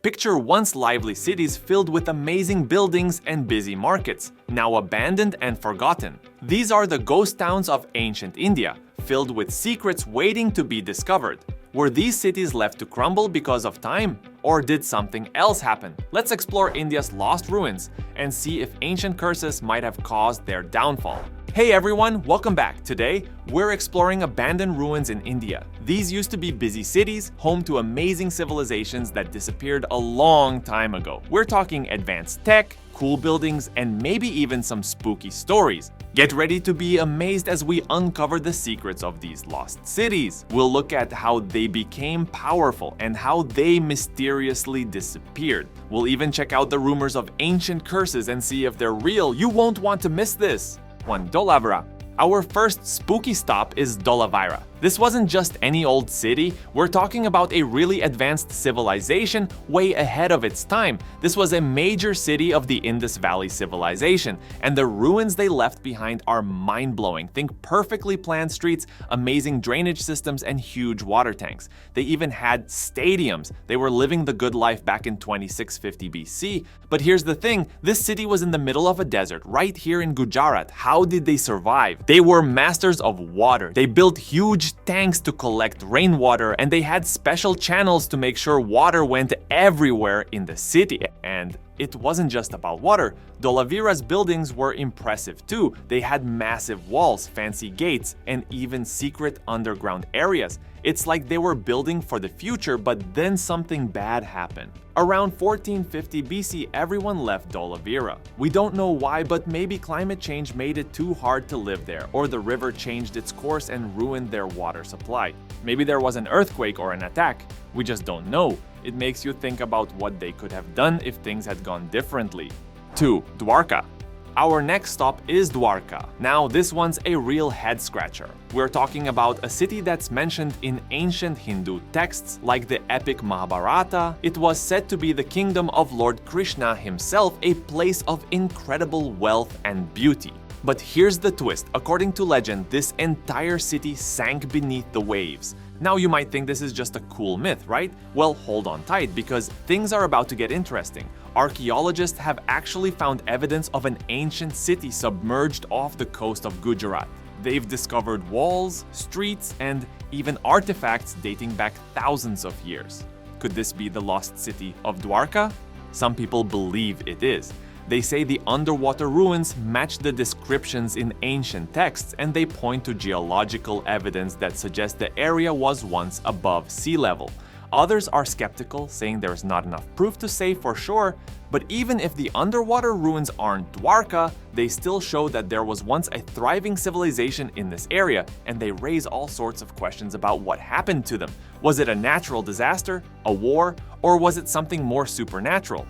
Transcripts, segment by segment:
Picture once lively cities filled with amazing buildings and busy markets, now abandoned and forgotten. These are the ghost towns of ancient India, filled with secrets waiting to be discovered. Were these cities left to crumble because of time? Or did something else happen? Let's explore India's lost ruins and see if ancient curses might have caused their downfall. Hey everyone, welcome back. Today, we're exploring abandoned ruins in India. These used to be busy cities, home to amazing civilizations that disappeared a long time ago. We're talking advanced tech, cool buildings, and maybe even some spooky stories. Get ready to be amazed as we uncover the secrets of these lost cities. We'll look at how they became powerful and how they mysteriously disappeared. We'll even check out the rumors of ancient curses and see if they're real. You won't want to miss this. 1. Dholavira. Our first spooky stop is Dholavira. This wasn't just any old city, we're talking about a really advanced civilization way ahead of its time. This was a major city of the Indus Valley civilization, and the ruins they left behind are mind-blowing. Think perfectly planned streets, amazing drainage systems, and huge water tanks. They even had stadiums. They were living the good life back in 2650 BC. But here's the thing, this city was in the middle of a desert, right here in Gujarat. How did they survive? They were masters of water. They built huge tanks to collect rainwater, and they had special channels to make sure water went everywhere in the city. And it wasn't just about water. Dholavira's buildings were impressive too. They had massive walls, fancy gates, and even secret underground areas. It's like they were building for the future, but then something bad happened. Around 1450 BC, everyone left Dholavira. We don't know why, but maybe climate change made it too hard to live there, or the river changed its course and ruined their water supply. Maybe there was an earthquake or an attack. We just don't know. It makes you think about what they could have done if things had gone differently. 2. Dwarka. Our next stop is Dwarka. Now, this one's a real head-scratcher. We're talking about a city that's mentioned in ancient Hindu texts like the epic Mahabharata. It was said to be the kingdom of Lord Krishna himself, a place of incredible wealth and beauty. But here's the twist. According to legend, this entire city sank beneath the waves. Now you might think this is just a cool myth, right? Well, hold on tight, because things are about to get interesting. Archaeologists have actually found evidence of an ancient city submerged off the coast of Gujarat. They've discovered walls, streets, and even artifacts dating back thousands of years. Could this be the lost city of Dwarka? Some people believe it is. They say the underwater ruins match the descriptions in ancient texts, and they point to geological evidence that suggests the area was once above sea level. Others are skeptical, saying there's not enough proof to say for sure, but even if the underwater ruins aren't Dwarka, they still show that there was once a thriving civilization in this area, and they raise all sorts of questions about what happened to them. Was it a natural disaster, a war, or was it something more supernatural?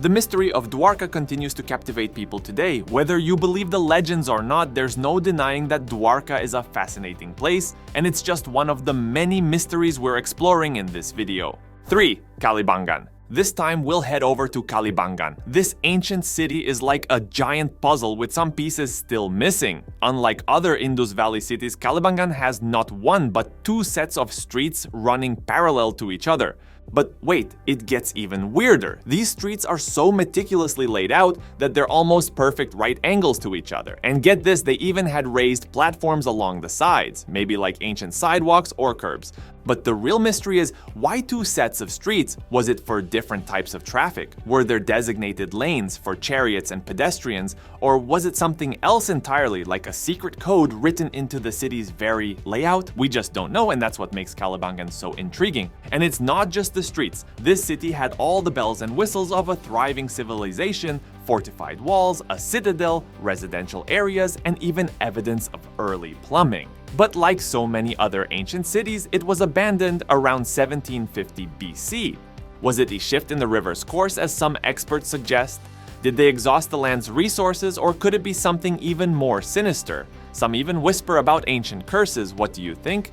The mystery of Dwarka continues to captivate people today. Whether you believe the legends or not, there's no denying that Dwarka is a fascinating place, and it's just one of the many mysteries we're exploring in this video. 3. Kalibangan. This time we'll head over to Kalibangan. This ancient city is like a giant puzzle with some pieces still missing. Unlike other Indus Valley cities, Kalibangan has not one but two sets of streets running parallel to each other. But wait, it gets even weirder. These streets are so meticulously laid out that they're almost perfect right angles to each other. And get this, they even had raised platforms along the sides, maybe like ancient sidewalks or curbs. But the real mystery is, why two sets of streets? Was it for different types of traffic? Were there designated lanes for chariots and pedestrians? Or was it something else entirely, like a secret code written into the city's very layout? We just don't know, and that's what makes Kalibangan so intriguing. And it's not just the streets. This city had all the bells and whistles of a thriving civilization: fortified walls, a citadel, residential areas, and even evidence of early plumbing. But like so many other ancient cities, it was abandoned around 1750 BC. Was it a shift in the river's course, as some experts suggest? Did they exhaust the land's resources, or could it be something even more sinister? Some even whisper about ancient curses. What do you think?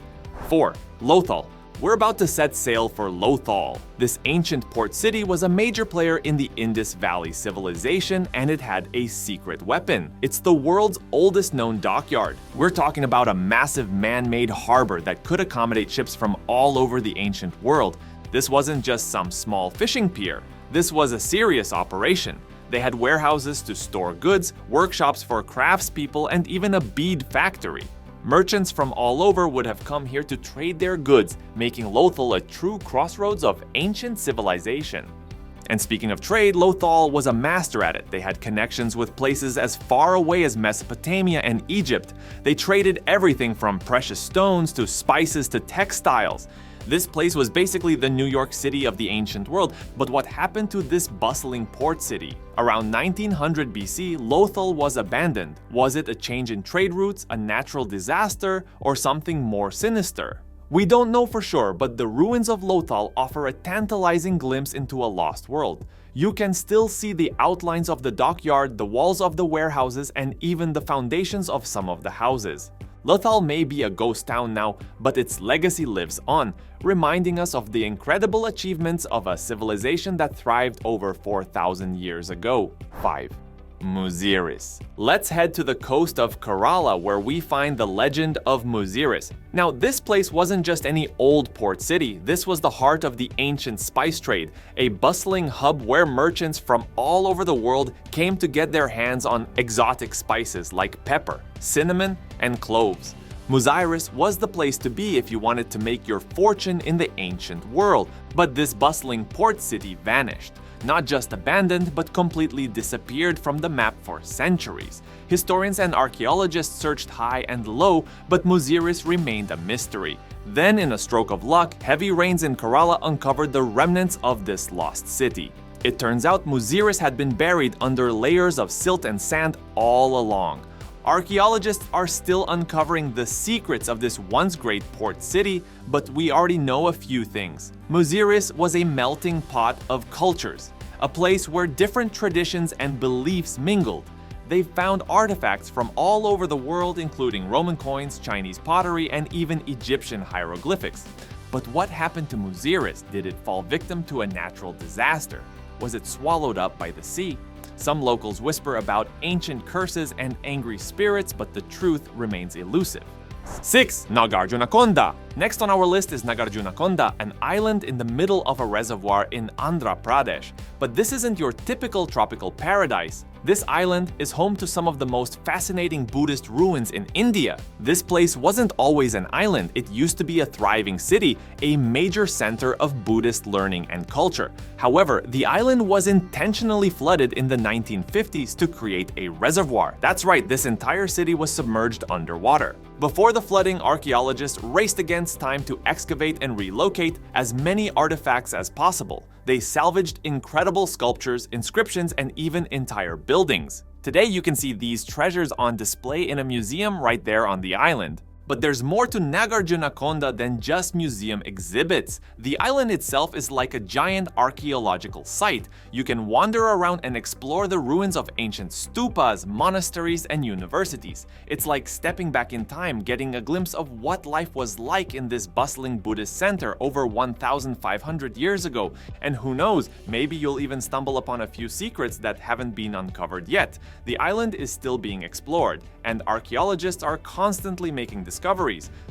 4. Lothal. We're about to set sail for Lothal. This ancient port city was a major player in the Indus Valley civilization, and it had a secret weapon. It's the world's oldest known dockyard. We're talking about a massive man-made harbor that could accommodate ships from all over the ancient world. This wasn't just some small fishing pier. This was a serious operation. They had warehouses to store goods, workshops for craftspeople, and even a bead factory. Merchants from all over would have come here to trade their goods, making Lothal a true crossroads of ancient civilization. And speaking of trade, Lothal was a master at it. They had connections with places as far away as Mesopotamia and Egypt. They traded everything from precious stones to spices to textiles. This place was basically the New York City of the ancient world, but what happened to this bustling port city? Around 1900 BC, Lothal was abandoned. Was it a change in trade routes, a natural disaster, or something more sinister? We don't know for sure, but the ruins of Lothal offer a tantalizing glimpse into a lost world. You can still see the outlines of the dockyard, the walls of the warehouses, and even the foundations of some of the houses. Lothal may be a ghost town now, but its legacy lives on, reminding us of the incredible achievements of a civilization that thrived over 4,000 years ago. 5. Muziris. Let's head to the coast of Kerala where we find the legend of Muziris. Now, this place wasn't just any old port city, this was the heart of the ancient spice trade, a bustling hub where merchants from all over the world came to get their hands on exotic spices like pepper, cinnamon, and cloves. Muziris was the place to be if you wanted to make your fortune in the ancient world, but this bustling port city vanished. Not just abandoned, but completely disappeared from the map for centuries. Historians and archaeologists searched high and low, but Muziris remained a mystery. Then, in a stroke of luck, heavy rains in Kerala uncovered the remnants of this lost city. It turns out Muziris had been buried under layers of silt and sand all along. Archaeologists are still uncovering the secrets of this once great port city, but we already know a few things. Muziris was a melting pot of cultures, a place where different traditions and beliefs mingled. They found artifacts from all over the world, including Roman coins, Chinese pottery, and even Egyptian hieroglyphics. But what happened to Muziris? Did it fall victim to a natural disaster? Was it swallowed up by the sea? Some locals whisper about ancient curses and angry spirits, but the truth remains elusive. 6. Nagarjunakonda. Next on our list is Nagarjunakonda, an island in the middle of a reservoir in Andhra Pradesh. But this isn't your typical tropical paradise. This island is home to some of the most fascinating Buddhist ruins in India. This place wasn't always an island, it used to be a thriving city, a major center of Buddhist learning and culture. However, the island was intentionally flooded in the 1950s to create a reservoir. That's right, this entire city was submerged underwater. Before the flooding, archaeologists raced against time to excavate and relocate as many artifacts as possible. They salvaged incredible sculptures, inscriptions, and even entire buildings. Today you can see these treasures on display in a museum right there on the island. But there's more to Nagarjunakonda than just museum exhibits. The island itself is like a giant archaeological site. You can wander around and explore the ruins of ancient stupas, monasteries, and universities. It's like stepping back in time, getting a glimpse of what life was like in this bustling Buddhist center over 1,500 years ago. And who knows, maybe you'll even stumble upon a few secrets that haven't been uncovered yet. The island is still being explored, and archaeologists are constantly making discoveries.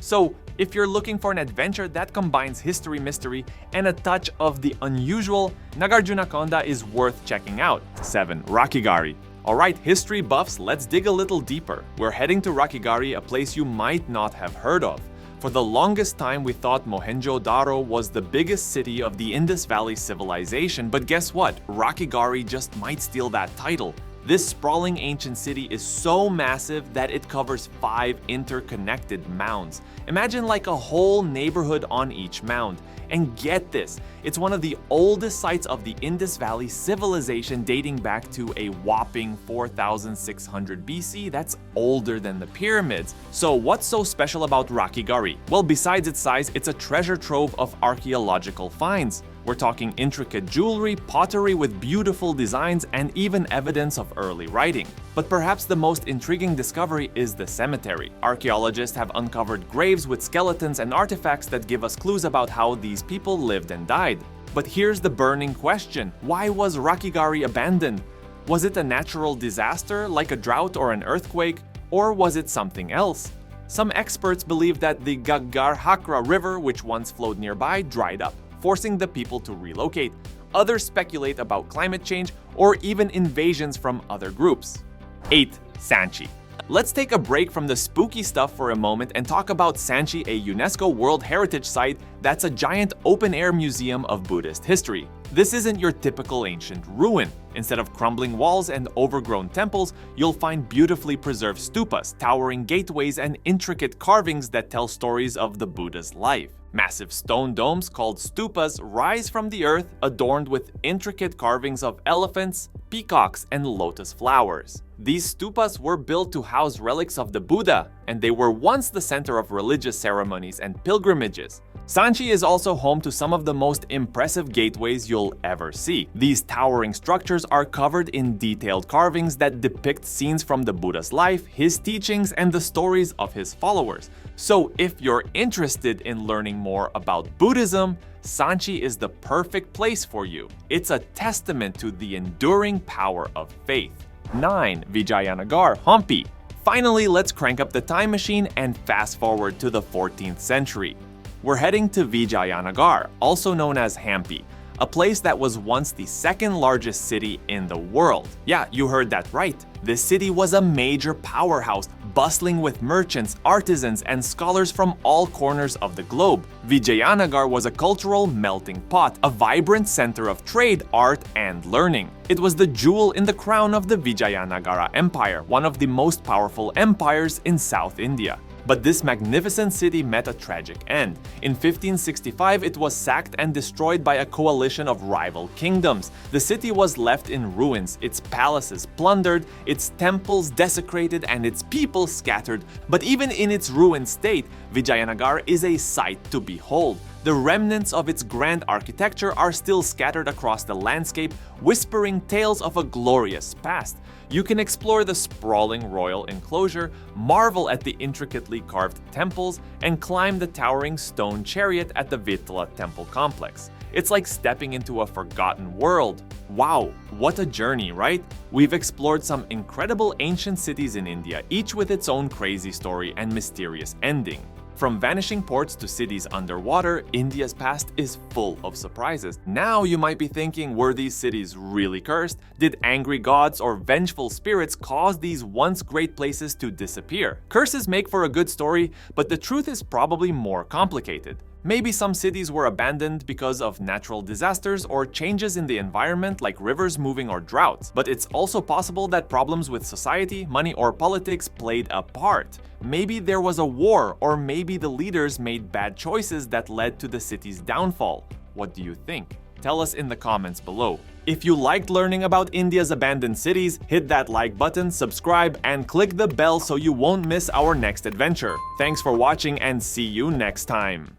So, if you're looking for an adventure that combines history, mystery, and a touch of the unusual, Nagarjunakonda is worth checking out. 7. Rakhigarhi. Alright, history buffs, let's dig a little deeper. We're heading to Rakhigarhi, a place you might not have heard of. For the longest time, we thought Mohenjo-Daro was the biggest city of the Indus Valley civilization, but guess what? Rakhigarhi just might steal that title. This sprawling ancient city is so massive that it covers 5 interconnected mounds. Imagine like a whole neighborhood on each mound. And get this, it's one of the oldest sites of the Indus Valley civilization dating back to a whopping 4,600 BC. That's older than the pyramids. So what's so special about Rakhigarhi? Well, besides its size, it's a treasure trove of archaeological finds. We're talking intricate jewelry, pottery with beautiful designs, and even evidence of early writing. But perhaps the most intriguing discovery is the cemetery. Archaeologists have uncovered graves with skeletons and artifacts that give us clues about how these people lived and died. But here's the burning question: why was Rakhigarhi abandoned? Was it a natural disaster like a drought or an earthquake? Or was it something else? Some experts believe that the Ghaggar-Hakra River, which once flowed nearby, dried up. forcing the people to relocate. Others speculate about climate change or even invasions from other groups. 8. Sanchi. Let's take a break from the spooky stuff for a moment and talk about Sanchi, a UNESCO World Heritage Site that's a giant open-air museum of Buddhist history. This isn't your typical ancient ruin. Instead of crumbling walls and overgrown temples, you'll find beautifully preserved stupas, towering gateways, and intricate carvings that tell stories of the Buddha's life. Massive stone domes called stupas rise from the earth, adorned with intricate carvings of elephants, peacocks, and lotus flowers. These stupas were built to house relics of the Buddha, and they were once the center of religious ceremonies and pilgrimages. Sanchi is also home to some of the most impressive gateways you'll ever see. These towering structures are covered in detailed carvings that depict scenes from the Buddha's life, his teachings, and the stories of his followers. So if you're interested in learning more about Buddhism, Sanchi is the perfect place for you. It's a testament to the enduring power of faith. 9. Vijayanagar, Hampi. Finally, let's crank up the time machine and fast forward to the 14th century. We're heading to Vijayanagar, also known as Hampi, a place that was once the second largest city in the world. Yeah, you heard that right. This city was a major powerhouse, bustling with merchants, artisans, and scholars from all corners of the globe. Vijayanagar was a cultural melting pot, a vibrant center of trade, art, and learning. It was the jewel in the crown of the Vijayanagara Empire, one of the most powerful empires in South India. But this magnificent city met a tragic end. In 1565, it was sacked and destroyed by a coalition of rival kingdoms. The city was left in ruins, its palaces plundered, its temples desecrated, and its people scattered. But even in its ruined state, Vijayanagar is a sight to behold. The remnants of its grand architecture are still scattered across the landscape, whispering tales of a glorious past. You can explore the sprawling royal enclosure, marvel at the intricately carved temples, and climb the towering stone chariot at the Vittala temple complex. It's like stepping into a forgotten world. Wow, what a journey, right? We've explored some incredible ancient cities in India, each with its own crazy story and mysterious ending. From vanishing ports to cities underwater, India's past is full of surprises. Now you might be thinking, were these cities really cursed? Did angry gods or vengeful spirits cause these once great places to disappear? Curses make for a good story, but the truth is probably more complicated. Maybe some cities were abandoned because of natural disasters or changes in the environment like rivers moving or droughts. But it's also possible that problems with society, money, or politics played a part. Maybe there was a war, or maybe the leaders made bad choices that led to the city's downfall. What do you think? Tell us in the comments below. If you liked learning about India's abandoned cities, hit that like button, subscribe, and click the bell so you won't miss our next adventure. Thanks for watching and see you next time.